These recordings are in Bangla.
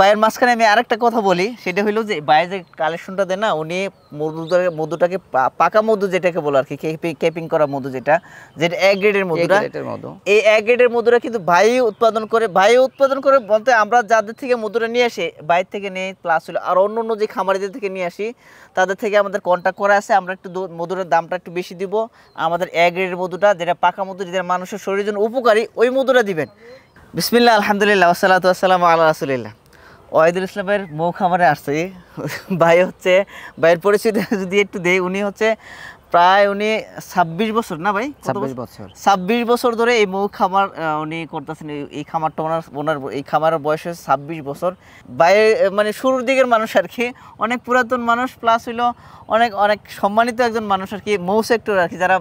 ভাইয়ের মাঝখানে আমি আরেকটা কথা বলি, সেটা হলো যে ভাই যে কালেকশনটা দেন না, উনি মধুটাকে পাকা মধু যেটাকে বলে আর কি, কেপিং করা মধু, যেটা যেটা এক গ্রেডের মধুটা, এই এক গ্রেডের মধুটা কিন্তু ভাই উৎপাদন করে বলতে আমরা যাদের থেকে মধুটা নিয়ে আসি বাইরে থেকে নেই, প্লাস হলো আর অন্য যে খামারিদের থেকে নিয়ে আসি তাদের থেকে আমাদের কন্ট্যাক্ট করা আছে। আমরা একটু মধুরের দামটা একটু বেশি দিব, আমাদের এক গ্রেডের মধুটা যেটা পাকা মধু, যেটা মানুষের শরীরের জন্য উপকারী, ওই মধুটা দিবেন। বিসমিল্লাহ, আলহামদুলিল্লাহ, ওয়াসসালাতু ওয়াসসালামু আলা রাসূলিল্লাহ। ওয়াহিদুল ইসলামের মৌ খামারে আসছে ভাই। হচ্ছে ভাইয়ের পরিচিতি যদি একটু দেই, উনি হচ্ছে প্রায় 26 বছর না ভাই, 26 বছর ধরে এই মৌ খামার উনি করতেছেন। এই খামারটা ওনার এই খামারের বয়স হচ্ছে 26 বছর। ভাইয়ের মানে শুরুর দিকের মানুষ আর কি, অনেক পুরাতন মানুষ, প্লাস হইলো অনেক সম্মানিত একজন মানুষ আর কি, মৌ সেক্টর আর কি, যারা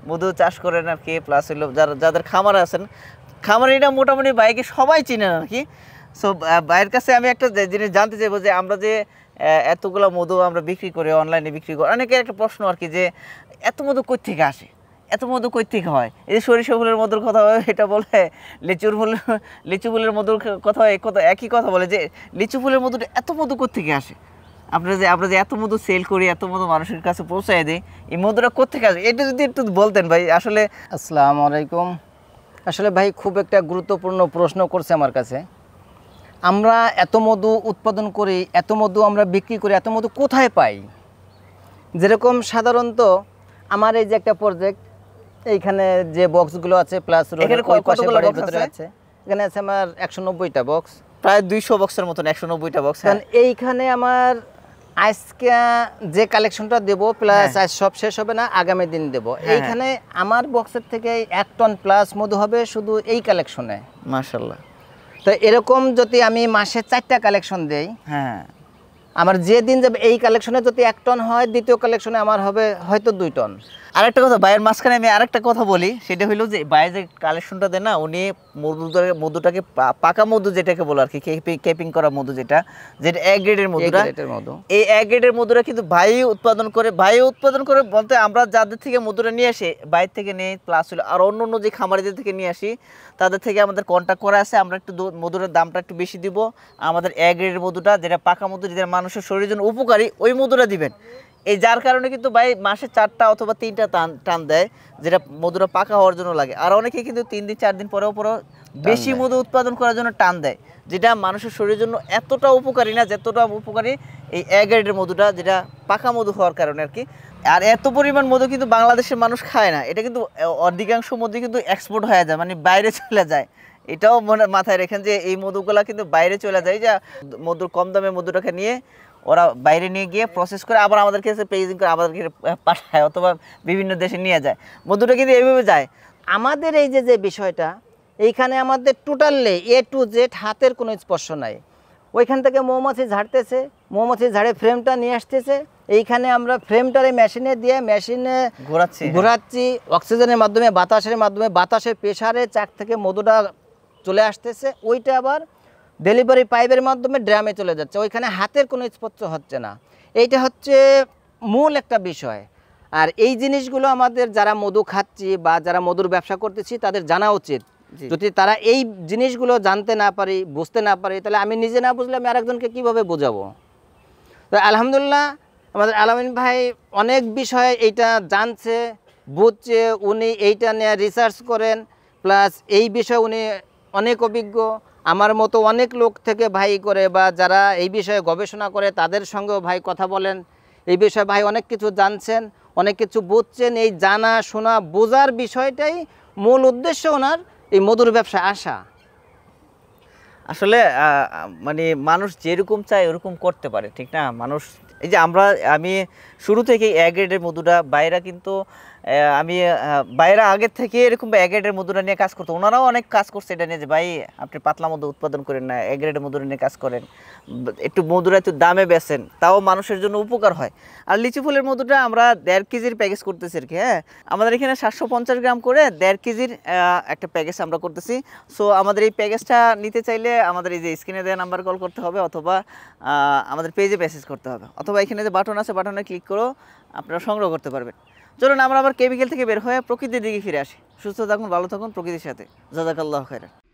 মধু চাষ করেন আর কি, প্লাস হইলো যাদের খামার আছেন, খামার এটা মোটামুটি বাইকে সবাই চিনেন আর কি। সো ভাইয়ের কাছে আমি একটা জিনিস জানতে চাইবো যে আমরা যে এতগুলো মধু আমরা বিক্রি করি, অনলাইনে বিক্রি করি, অনেকের একটা প্রশ্ন আর কি যে এত মধু কই থেকে আসে, এত মধু কই থেকে হয়? এই যে সরিষা ফুলের মধুর কথা হয় এটা বলে, লিচু ফুলের মধুর কথা হয়, একই কথা বলে যে লিচু ফুলের মধুটা এত মধু কই থেকে আসে? আমরা যে এত মধু সেল করি, এত মধু মানুষের কাছে পৌঁছায় দিই, এই মধুটা কোথা থেকে আসে এটা যদি একটু বলতেন ভাই। আসলে আসসালামু আলাইকুম। আসলে ভাই খুব একটা গুরুত্বপূর্ণ প্রশ্ন করছে আমার কাছে। আমরা এত মধু উৎপাদন করি, এত মধু আমরা বিক্রি করি, এত মধু কোথায় পাই? যেরকম সাধারণত আমার এই যে একটা প্রজেক্ট, এইখানে যে বক্সগুলো আছে প্লাস এখানে আছে আমার 190টা বক্স, প্রায় 200 বক্সের মতন, 190টা বক্স। এইখানে আমার আজকে যে কালেকশনটা দেব প্লাস আজ সব শেষ হবে না, আগামী দিন দেব। এইখানে আমার বক্সের থেকে 1 টন প্লাস মধু হবে শুধু এই কালেকশনে। মাশাআল্লাহ। তো এরকম যদি আমি মাসে 4টা কালেকশন দেই, আমার যে দিন যাবে এই কালেকশনে যদি 1 টন হয়, দ্বিতীয় কালেকশনে আমার হবে হয়তো 2 টন। আরেকটা কথা ভাইয়ের মাঝখানে আমি আরেকটা কথা বলি, সেটা হলো যে ভাই যে কালেকশনটা দেন না, উনি মধুটাকে পাকা মধু যেটাকে বলে আর কি, কেপিং করা মধু, যেটা এক গ্রেডের মধুটা, এই এক গ্রেডের মধুটা কিন্তু ভাই উৎপাদন করে বলতে আমরা যাদের থেকে মধুটা নিয়ে আসি বাইরে থেকে নেই, প্লাস হলো আর অন্য যে খামারিদের থেকে নিয়ে আসি তাদের থেকে আমাদের কন্ট্যাক্ট করা আছে। আমরা একটু মধুরের দামটা একটু বেশি দিব, আমাদের এক গ্রেডের মধুটা যেটা পাকা মধু, যেটা মানুষের শরীরের জন্য উপকারী, ওই মধুটা দিবেন। এই যার কারণে কিন্তু ভাই মাসে 4টা অথবা 3টা টান দেয়, যেটা মধুটা পাকা হওয়ার জন্য লাগে। আর অনেকে কিন্তু 3 দিন 4 দিন পরেও বেশি মধু উৎপাদন করার জন্য টান দেয়, যেটা মানুষের শরীরের জন্য এতটা উপকারী না যতটা উপকারী এই এক গ্রেডের মধুটা, যেটা পাকা মধু হওয়ার কারণে আর কি। আর এত পরিমাণ মধু কিন্তু বাংলাদেশের মানুষ খায় না, এটা কিন্তু অধিকাংশ মধু কিন্তু এক্সপোর্ট হয়ে যায়, মানে বাইরে চলে যায়। এটাও মাথায় রেখেন যে এই মধুগুলা কিন্তু বাইরে চলে যায়, যা মধুর কম দামে মধুটাকে নিয়ে ওরা বাইরে নিয়ে গিয়ে প্রসেস করে আবার আমাদের কাছে পেকেজিং করে আমাদেরকে পাঠায়, অথবা বিভিন্ন দেশে নিয়ে যায়। মধুটা কিন্তু এইভাবে যায়। আমাদের এই যে বিষয়টা, এইখানে আমাদের টোটালি A to Z হাতের কোনো স্পর্শ নাই। ওইখান থেকে মৌমাছি ঝাড়তেছে, মৌমাছি ঝাড়ে ফ্রেমটা নিয়ে আসতেছে, এইখানে আমরা ফ্রেমটারে মেশিনে দিয়ে মেশিনে ঘোরাচ্ছি, অক্সিজেনের মাধ্যমে, বাতাসের প্রেশারে চাক থেকে মধুটা চলে আসতেছে, ওইটা আবার ডেলিভারি পাইপের মাধ্যমে ড্রামে চলে যাচ্ছে, ওইখানে হাতের কোনো স্পর্শ হচ্ছে না। এইটা হচ্ছে মূল একটা বিষয়। আর এই জিনিসগুলো আমাদের যারা মধু খাচ্ছি বা যারা মধুর ব্যবসা করতেছি তাদের জানা উচিত। যদি তারা এই জিনিসগুলো জানতে না পারি, বুঝতে না পারি, তাহলে আমি নিজে না বুঝলে আমি আরেকজনকে কীভাবে বোঝাবো? তো আলহামদুলিল্লাহ আমাদের আলামিন ভাই অনেক বিষয়ে এইটা জানছে, বুঝছে, উনি এইটা নিয়ে রিসার্চ করেন, প্লাস এই বিষয়ে উনি অনেক অভিজ্ঞ। আমার মতো অনেক লোক থেকে ভাই করে বা যারা এই বিষয়ে গবেষণা করে তাদের সঙ্গেও ভাই কথা বলেন, এই বিষয়ে ভাই অনেক কিছু জানছেন, অনেক কিছু বুঝছেন। এই জানা শোনা বোঝার বিষয়টাই মূল উদ্দেশ্য ওনার এই মধুর ব্যবসা আসা। আসলে মানে মানুষ যেরকম চায় ওরকম করতে পারে, ঠিক না? মানুষ এই যে আমি শুরু থেকেই এক গ্রেডের মধুটা, বাইরা কিন্তু বাইরা আগের থেকে এরকম এক গ্রেডের মধুটা নিয়ে কাজ করতো, ওনারাও অনেক কাজ করছে এটা নিয়ে যে ভাই আপনি পাতলা মধু উৎপাদন করেন না, এক গ্রেডের মধুটা নিয়ে কাজ করেন, একটু মধুরা একটু দামে বেচেন, তাও মানুষের জন্য উপকার হয়। আর লিচু ফুলের মধুটা আমরা 1.5 কেজির প্যাকেজ করতেছি আর কি। আমাদের এখানে 750 গ্রাম করে 1.5 কেজির একটা প্যাকেজ আমরা করতেছি। সো আমাদের এই প্যাকেজটা নিতে চাইলে আমাদের এই যে স্ক্রিনে দেওয়া নাম্বার কল করতে হবে, অথবা আমাদের পেজে মেসেজ করতে হবে, অথবা এখানে যে বাটন আছে বাটনে ক্লিক করেও আপনারা সংগ্রহ করতে পারবেন। চলুন আমরা আবার কেমিক্যাল থেকে বের হয়ে প্রকৃতির দিকে ফিরে আসি। সুস্থ থাকুন, ভালো থাকুন প্রকৃতির সাথে। জাযাকাল্লাহু খাইরান।